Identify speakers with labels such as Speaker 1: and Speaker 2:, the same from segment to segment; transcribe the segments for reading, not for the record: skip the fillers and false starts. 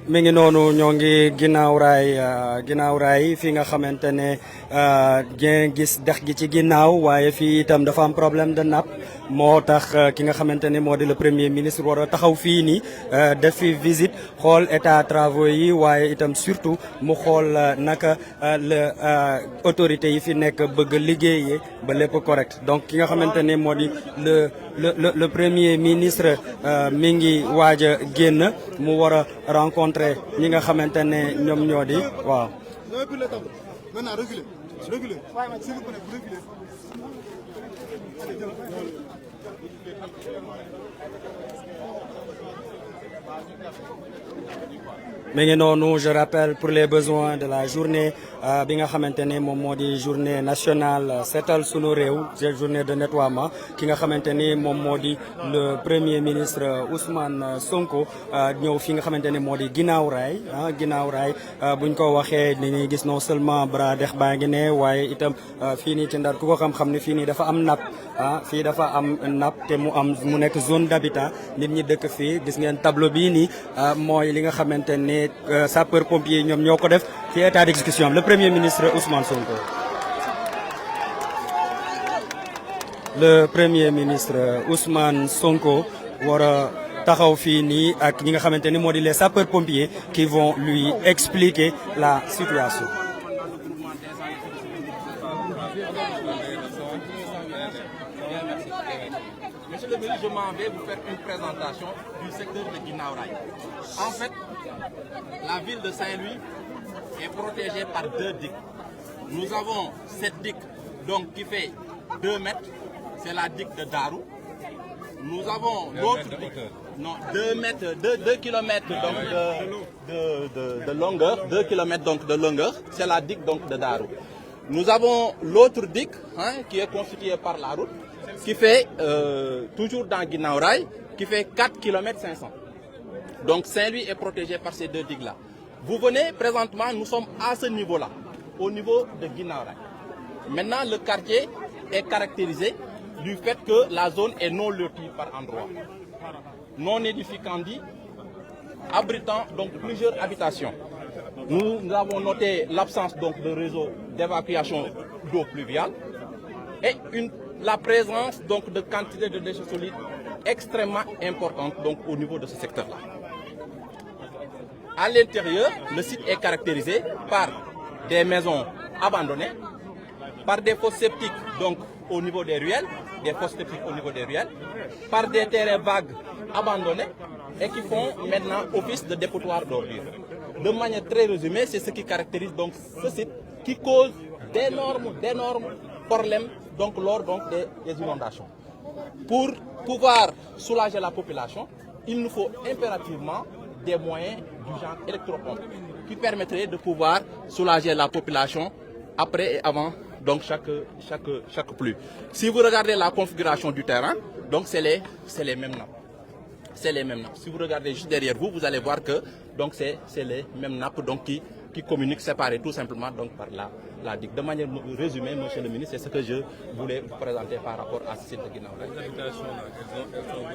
Speaker 1: mi ngi noonu ñoo ngi ginnaaw raay fi nga xamante ne ngeen gis dex gi ci ginnaaw waaye fii itam dafa am problème de nappe moo tax ki nga xamante ne moo di le premier ministre war a taxaw fii nii def fi visite xool état travaux yi waaye itam surtout mu xool naka la autorités yi fi nekk bëgg liggéeyee ba lépp correct donc ki nga xamante ne moo di le premier ministre mi ngi waaj a génn mu war a rencontrer ñi nga xamante ne ñoom ñoo di waaw. Mais non, je rappelle pour les besoins de la journée bi nga xamante ne moom moo di journée nationale seetal sunu réew journée de nettoiement ki nga xamante ni moom moo di le premier ministre Ousmane Sonko ñëw fi nga xamante ne moo di ginnaaw raay buñ ko waxee dañuy gis non seulement bras dex baa ngi ne waaye itam fii nii ci Ndar ku ko xam-xam ne fii nii dafa am nappe fii dafa am nappe te mu nekk zone d'habitat nit ñi dëkk fii gis ngeen tableau bii nii mooy li nga xamante ne sapeur pompier ñoom ñoo ko def ci état d'exécution le premier ministre Ousmane Sonko. Le premier ministre Ousmane Sonko war a taxaw fii nii ak ñi nga xamante ni moo di les sapeurs pompiers qui vont lui expliquer la situation.
Speaker 2: Monsieur le ministre, je m'en vais vous faire une présentation du secteur de Guinaw Rail. En fait, la ville de Saint-Louis est protégée par 2 digues. Nous avons cette digue donc, qui fait 2 mètres, c'est la digue de Darou. Nous avons l'autre digue, non, 2 mètres, 2 kilomètres donc de longueur, 2 kilomètres donc de longueur, c'est la digue donc de Darou. Nous avons l'autre digue qui est constituée par la route, qui fait, toujours dans Guinaw Rail, qui fait 4 km 500. Donc Saint-Louis est protégé par ces 2 digues-là. Vous venez, présentement, nous sommes à ce niveau-là, au niveau de Guinaw Rail. Maintenant, le quartier est caractérisé du fait que la zone est non lotie par endroits, non édificandi, abritant donc plusieurs habitations. Nous avons noté l'absence donc de réseau d'évacuation d'eau pluviale et la présence donc de quantité de déchets solides extrêmement importante donc au niveau de ce secteur-là. À l'intérieur, le site est caractérisé par des maisons abandonnées, par des fosses septiques donc au niveau des ruelles, par des terrains vagues abandonnés et qui font maintenant office de dépotoir d'ordures. De manière très résumée, c'est ce qui caractérise donc ce site qui cause d'énormes problèmes donc lors donc des inondations. Pour pouvoir soulager la population, il nous faut impérativement des moyens du genre électropompe qui permettraient de pouvoir soulager la population après et avant donc chaque pluie. Si vous regardez la configuration du terrain, donc c'est les mêmes nappes. C'est les mêmes nappes. Si vous regardez juste derrière vous, vous allez voir que donc c'est les mêmes nappes donc qui communiquent séparées tout simplement donc par la digue. De manière résumée, monsieur le ministre, c'est ce que je voulais vous présenter par rapport à ce site de Guinaw Rail.
Speaker 3: Les habitations elles ont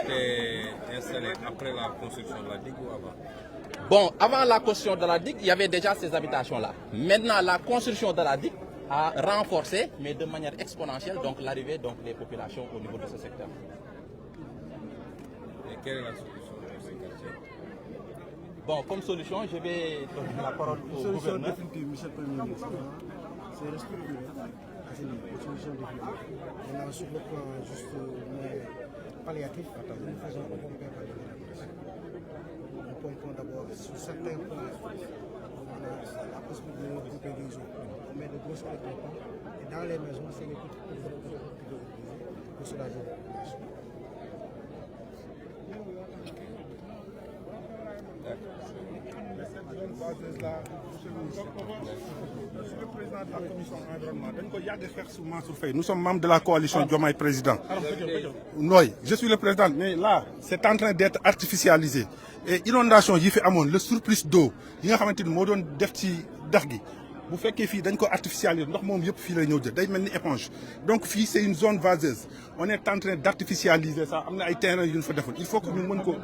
Speaker 3: été installées après la construction de la digue ou avant?
Speaker 2: Bon, avant la construction de la digue, il y avait déjà ces habitations-là. Maintenant, la construction de la digue a renforcé, mais de manière exponentielle, donc l'arrivée donc des populations au niveau de ce secteur.
Speaker 3: Et quelle est la solution pour ces quartiers?
Speaker 2: Bon, comme solution, je vais donner la parole au gouverneur.
Speaker 4: Solution définitive, monsieur le Premier ministre, c'est restructurer à ce niveau. Solution définitive. Maintenant, sur le plan juste palliatif, nous faisons un pompage par les populations. Nous pompons d'abord sur certains points. On a la possibilité de couper des eaux. On met de grosses électropompes et dans les maisons, c'est les petites pour soulager la population.
Speaker 5: Monsieur le président de la commission environnement, nous sommes membres de la coalition Diomaye Président. Oui, je suis le président, mais là, c'est en train d'être artificialisé. Et inondation, il fait le surplus d'eau. Il y a un def ci dex gi bu fekkee fii dañ ko artificialiser ndox moom yëpp fii lay ñëw jël day mel ni éponge donc fii c'est une zone vaseuse on est en train d'artificialiser ça am na ay terrain yu ñu fa defoon il faut que ñu mën ko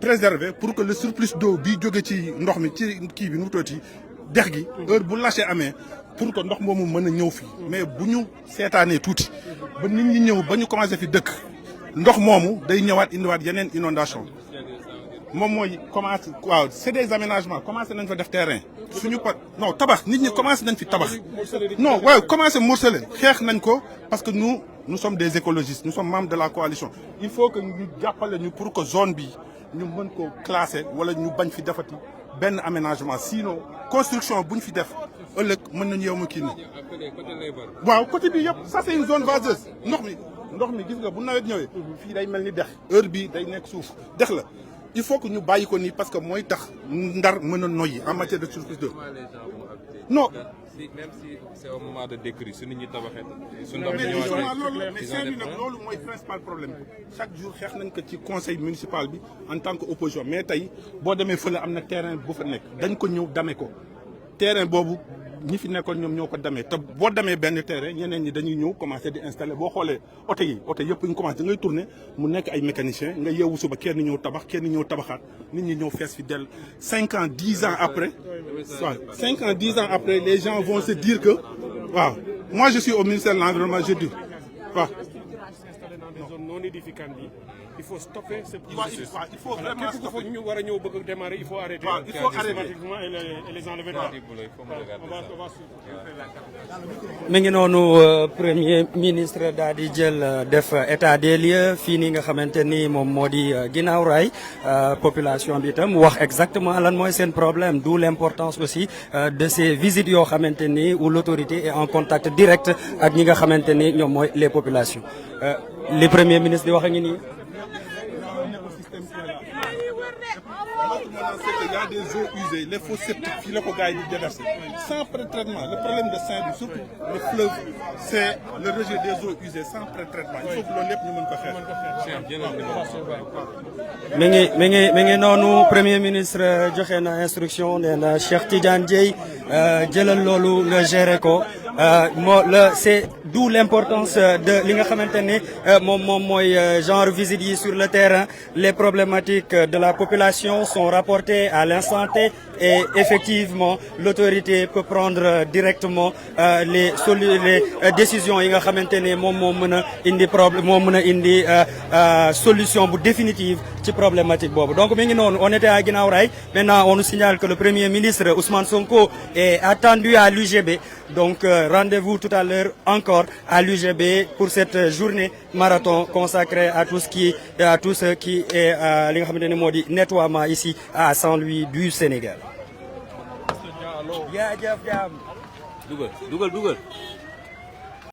Speaker 5: préserver pour que le surplus d'eau bi jóge ci ndox mi ci kii bi nu mu tuddati dex gi heure bu lâché amee pour que ndox moomu mën a ñëw fii mais bu ñu seetaanee tuuti ba nit ñi ñëw ba ñu commencé fi dëkk ndox moomu day ñëwaat indiwaat yeneen inondation moom mooy commencé waaw c'est des aménagements commencé nañ fa def terrain suñu non tabax nit ñi commencé nañ fi tabax non waaw commencé morceler xeex nañ ko parce que nous sommes des écologistes nous sommes membres de la coalition il faut que ñu jàppale ñu pour que zone bi ñu mën ko classer wala ñu bañ fi defati benn aménagement sinon construction buñ fi def ëllëg mën nañu yow ma kii nii waaw côté bi yëpp ça c'est une zone vaseuse ndox mi gis nga bu nawet ñëwee fii day mel ni dex heure bi day nekk suuf dex la il faut que ñu bàyyi ko nii parce que mooy tax Ndar mën a noyyi en matière de surplus d'eau non
Speaker 3: même si c'est au moment de décrue su nit ñi tabaxee su
Speaker 5: mais justement loolu mais Saint-Louis nag loolu mooy principal problème chaque jour xeex nañ ko ci conseil municipal bi en tant que opposition mais tey boo demee fële am na terrain bu fa nekk dañ ko ñëw dame ko terrain boobu ñi fi nekkoon ñoom ñoo ko damee te boo damee benn terrain ñeneen ñi dañuy ñëw commencé di installer boo xoolee oto yëpp ñu commencé da ngay tourner mu nekk ay mécaniciens nga yeewu suba kenn ñëw tabax kenn ñëw tabaxaat nit ñi ñëw fees fi dell 5 ans 10 ans après waaw 5 ans 10 ans après les gens vont se dire que waaw moi je suis au ministère de l'environnement je dis waaw
Speaker 6: non édificantes yi il faut stopper ce
Speaker 5: processus. Il faut vraiment stopper.
Speaker 6: Ñu war a ñëw bëgg démarrer il faut arrêter.
Speaker 5: Il faut arrêter
Speaker 6: et les enlever.
Speaker 1: mi ngi noonu premier ministre daal di jël def état des lieux fii nii nga xamante ni moom moo di ginnaaw raay population bi itam wax exactement lan mooy seen problème d'où l'importance aussi de ces visites yoo xamante ni où l'autorité est en contact direct ak ñi nga xamante ni ñoom mooy les populations li premier ministre di wax a ngi nii.
Speaker 5: Il y a des eaux usées, les fosses septiques, fii la ko gars yi di déverser sans pré-traitement. Le problème de Saint-Louis, surtout le fleuve, c'est le rejet des eaux usées sans pré-traitement. Il faut que loolu lépp ñu mën ko xeex.
Speaker 1: mi ngi noonu premier ministre joxe na instruction nee na Cheikh Tidiane Dièye jëlal loolu nga gérer ko c'est d'où l'importance de li nga xamante ni moom mooy genre visite yi sur le terrain. Les problématiques de la population sont rapportées à l'instant T et effectivement l'autorité peut prendre directement les décisions yi nga xamante ne moom moo mën a indi problème moo mën a indi solution bu définitive ci problématique boobu. Donc mi ngi noonu on était à Guinaw Rail. Maintenant on nous signale que le premier ministre Ousmane Sonko est attendu à l'UGB. Donc rendez-vous tout à l'heure encore à l'UGB pour cette journée marathon consacrée à tout ce qui est li nga xamante ne moo di nettoiement ici à Saint-Louis du Sénégal.
Speaker 3: dugal